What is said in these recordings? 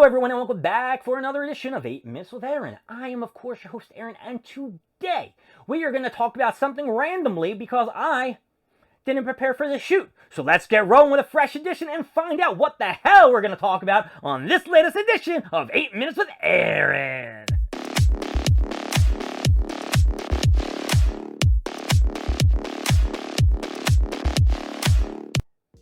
everyone, and welcome back for another edition of 8 Minutes with Aaron. I am, of course, your host, Aaron, and today we are going to talk about something randomly because I didn't prepare for this shoot. So let's get rolling with a fresh edition and find out what the hell we're going to talk about on this latest edition of 8 Minutes with Aaron.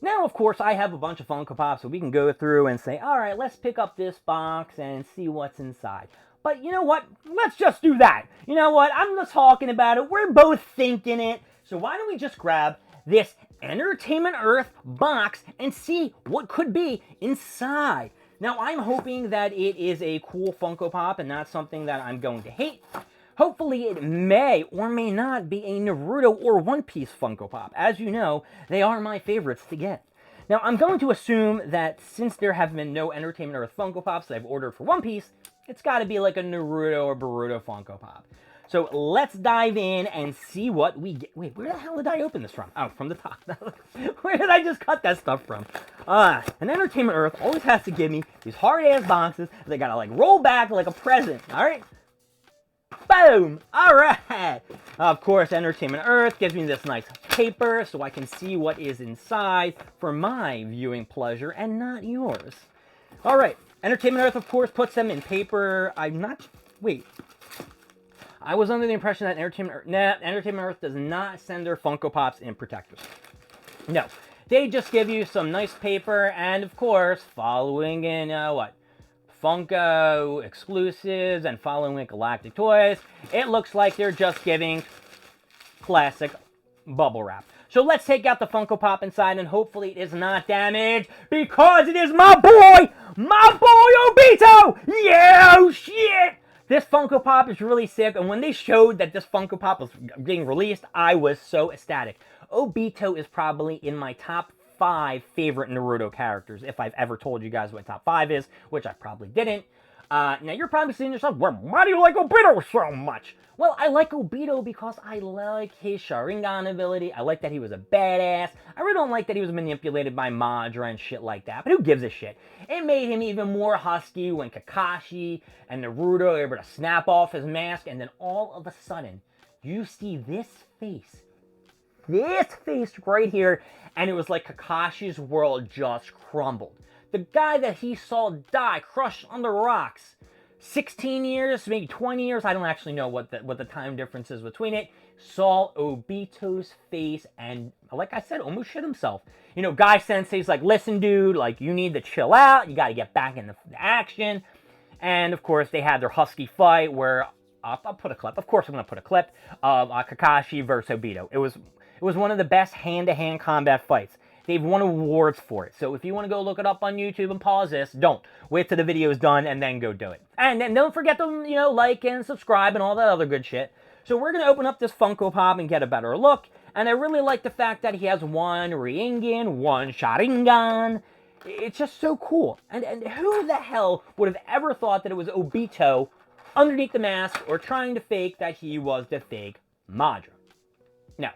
Now, of course, I have a bunch of Funko Pops, so we can go through and say, all right, let's pick up this box and see what's inside. But you know what? Let's just do that. You know what? I'm just talking about it. We're both thinking it. So why don't we just grab this Entertainment Earth box and see what could be inside. Now, I'm hoping that it is a cool Funko Pop and not something that I'm going to hate. Hopefully it may or may not be a Naruto or One Piece Funko Pop. As you know, they are my favorites to get. Now, I'm going to assume that since there have been no Entertainment Earth Funko Pops that I've ordered for One Piece, it's got to be like a Naruto or Boruto Funko Pop. So let's dive in and see what we get. Wait, where the hell did I open this from? Oh, from the top. Where did I just cut that stuff from? An Entertainment Earth always has to give me these hard-ass boxes. They got to like roll back like a present, all right? Boom! Alright! Of course, Entertainment Earth gives me this nice paper so I can see what is inside for my viewing pleasure and not yours. Alright, Entertainment Earth, of course, puts them in paper. Wait. I was under the impression that Entertainment Earth does not send their Funko Pops in protectors. No. They just give you some nice paper and, of course, following in, Funko exclusives and following with Galactic Toys, it looks like they're just giving classic bubble wrap. So let's take out the Funko Pop inside and hopefully it is not damaged because it is my boy Obito! Yeah, oh shit! This Funko Pop is really sick, and when they showed that this Funko Pop was being released, I was so ecstatic. Obito is probably in my top 5 favorite Naruto characters, if I've ever told you guys what top 5 is, which I probably didn't. Now, you're probably saying to yourself, well, why do you like Obito so much? Well, I like Obito because I like his Sharingan ability. I like that he was a badass. I really don't like that he was manipulated by Madara and shit like that, but who gives a shit? It made him even more husky when Kakashi and Naruto were able to snap off his mask, and then all of a sudden, you see this face right here, and it was like Kakashi's world just crumbled. The guy that he saw die, crushed on the rocks, 16 years, maybe 20 years, I don't actually know what the time difference is between it, saw Obito's face and, like I said, almost shit himself. You know, Guy Sensei's like, listen, dude, like, you need to chill out, you gotta get back into the action. And, of course, they had their husky fight where, I'll put a clip, of course I'm gonna put a clip, of Kakashi versus Obito. It was one of the best hand-to-hand combat fights. They've won awards for it. So if you want to go look it up on YouTube and pause this, don't. Wait till the video is done and then go do it. And then don't forget to, like and subscribe and all that other good shit. So we're going to open up this Funko Pop and get a better look. And I really like the fact that he has one Rinnegan, one Sharingan. It's just so cool. And who the hell would have ever thought that it was Obito underneath the mask or trying to fake that he was the fake Madara? No.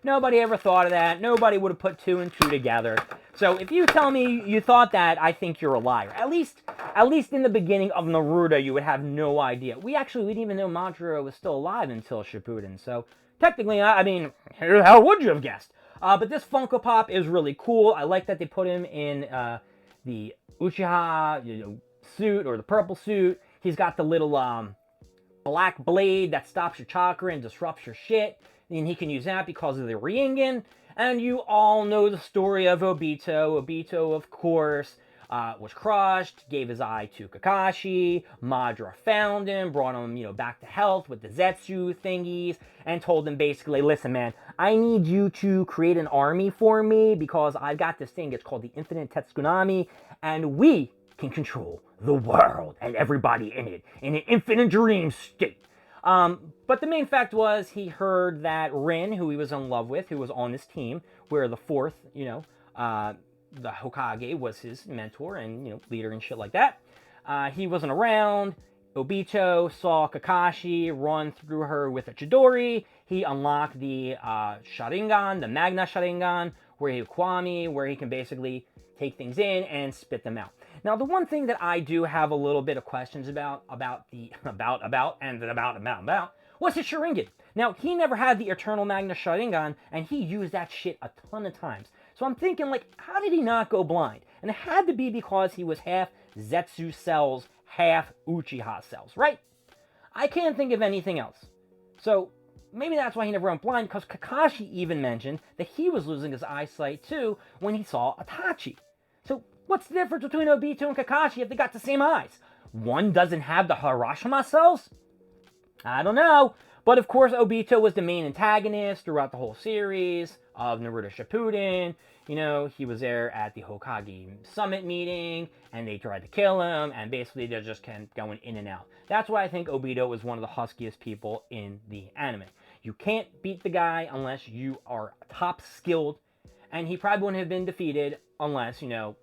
Nobody ever thought of that. Nobody would have put 2 and 2 together. So if you tell me you thought that, I think you're a liar. At least in the beginning of Naruto, you would have no idea. We didn't even know Madara was still alive until Shippuden. So technically, I mean, how would you have guessed? But this Funko Pop is really cool. I like that they put him in the Uchiha suit or the purple suit. He's got the little black blade that stops your chakra and disrupts your shit. And he can use that because of the Rinnegan. And you all know the story of Obito. Obito, of course, was crushed, gave his eye to Kakashi. Madara found him, brought him, back to health with the Zetsu thingies, and told him basically, listen, man, I need you to create an army for me because I've got this thing. It's called the Infinite Tetsunami, and we can control the world and everybody in it in an infinite dream state. But the main fact was he heard that Rin, who he was in love with, who was on his team, where the fourth, the Hokage was his mentor and, leader and shit like that. He wasn't around. Obito saw Kakashi run through her with a Chidori. He unlocked the Sharingan, the Magna Sharingan, where he Kwami, where he can basically take things in and spit them out. Now, the one thing that I do have a little bit of questions about was his Sharingan. Now, he never had the Eternal Magna Sharingan, and he used that shit a ton of times. So I'm thinking, like, how did he not go blind? And it had to be because he was half Zetsu cells, half Uchiha cells, right? I can't think of anything else. So maybe that's why he never went blind, because Kakashi even mentioned that he was losing his eyesight too when he saw Itachi. So what's the difference between Obito and Kakashi if they got the same eyes? One doesn't have the Harashima cells? I don't know. But of course, Obito was the main antagonist throughout the whole series of Naruto Shippuden. You know, he was there at the Hokage Summit meeting, and they tried to kill him, and basically they're just going in and out. That's why I think Obito was one of the huskiest people in the anime. You can't beat the guy unless you are top skilled, and he probably wouldn't have been defeated unless, you know,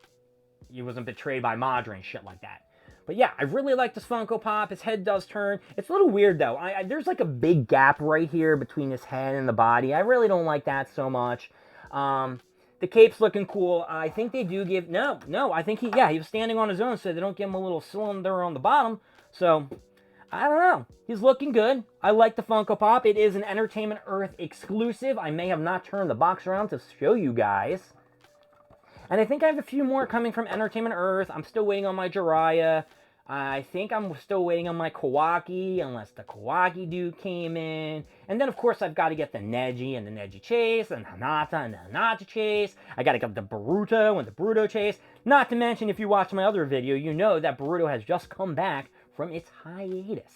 he wasn't betrayed by Madara and shit like that. But yeah, I really like this Funko Pop. His head does turn. It's a little weird, though. There's like a big gap right here between his head and the body. I really don't like that so much. The cape's looking cool. I think they do give... No, I think he was standing on his own, so they don't give him a little cylinder on the bottom. So, I don't know. He's looking good. I like the Funko Pop. It is an Entertainment Earth exclusive. I may have not turned the box around to show you guys. And I think I have a few more coming from Entertainment Earth. I'm still waiting on my Jiraiya. I think I'm still waiting on my Kawaki, unless the Kawaki dude came in. And then, of course, I've got to get the Neji and the Neji chase, and Hinata and the Hinata chase. I got to get the Boruto and the Boruto chase. Not to mention, if you watch my other video, you know that Boruto has just come back from its hiatus.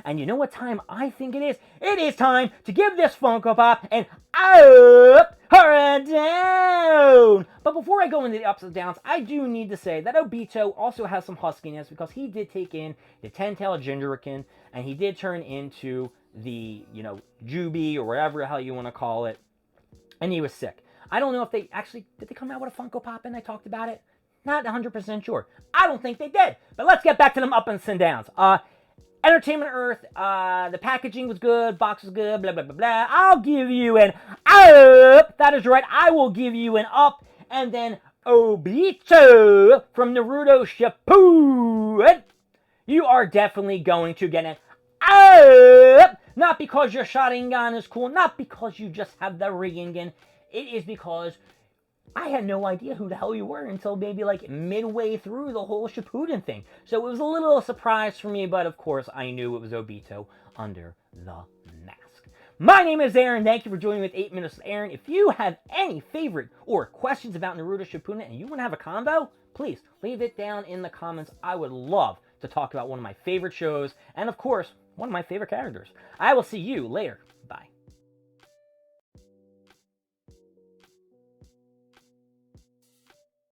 And you know what time I think it is? It is time to give this Funko Pop an up or a down. But before I go into the ups and downs, I do need to say that Obito also has some huskiness because he did take in the 10-tailed Jinchurikin, and he did turn into the, you know, Jubi or whatever the hell you want to call it, and he was sick. I don't know if they actually, did they come out with a Funko Pop and I talked about it? Not 100% sure. I don't think they did. But let's get back to them ups and downs. Entertainment Earth, the packaging was good, box was good, blah, blah, blah, blah. I'll give you an up. That is right, I will give you an up. And then Obito from Naruto Shippuden, you are definitely going to get an up. Not because your Sharingan is cool, not because you just have the Rinnegan. It is because I had no idea who the hell you were until maybe like midway through the whole Shippuden thing. So it was a little surprise for me, but of course I knew it was Obito under the mask. My name is Aaron. Thank you for joining me with 8 Minutes with Aaron. If you have any favorite or questions about Naruto Shippuden and you want to have a combo, please leave it down in the comments. I would love to talk about one of my favorite shows and, of course, one of my favorite characters. I will see you later.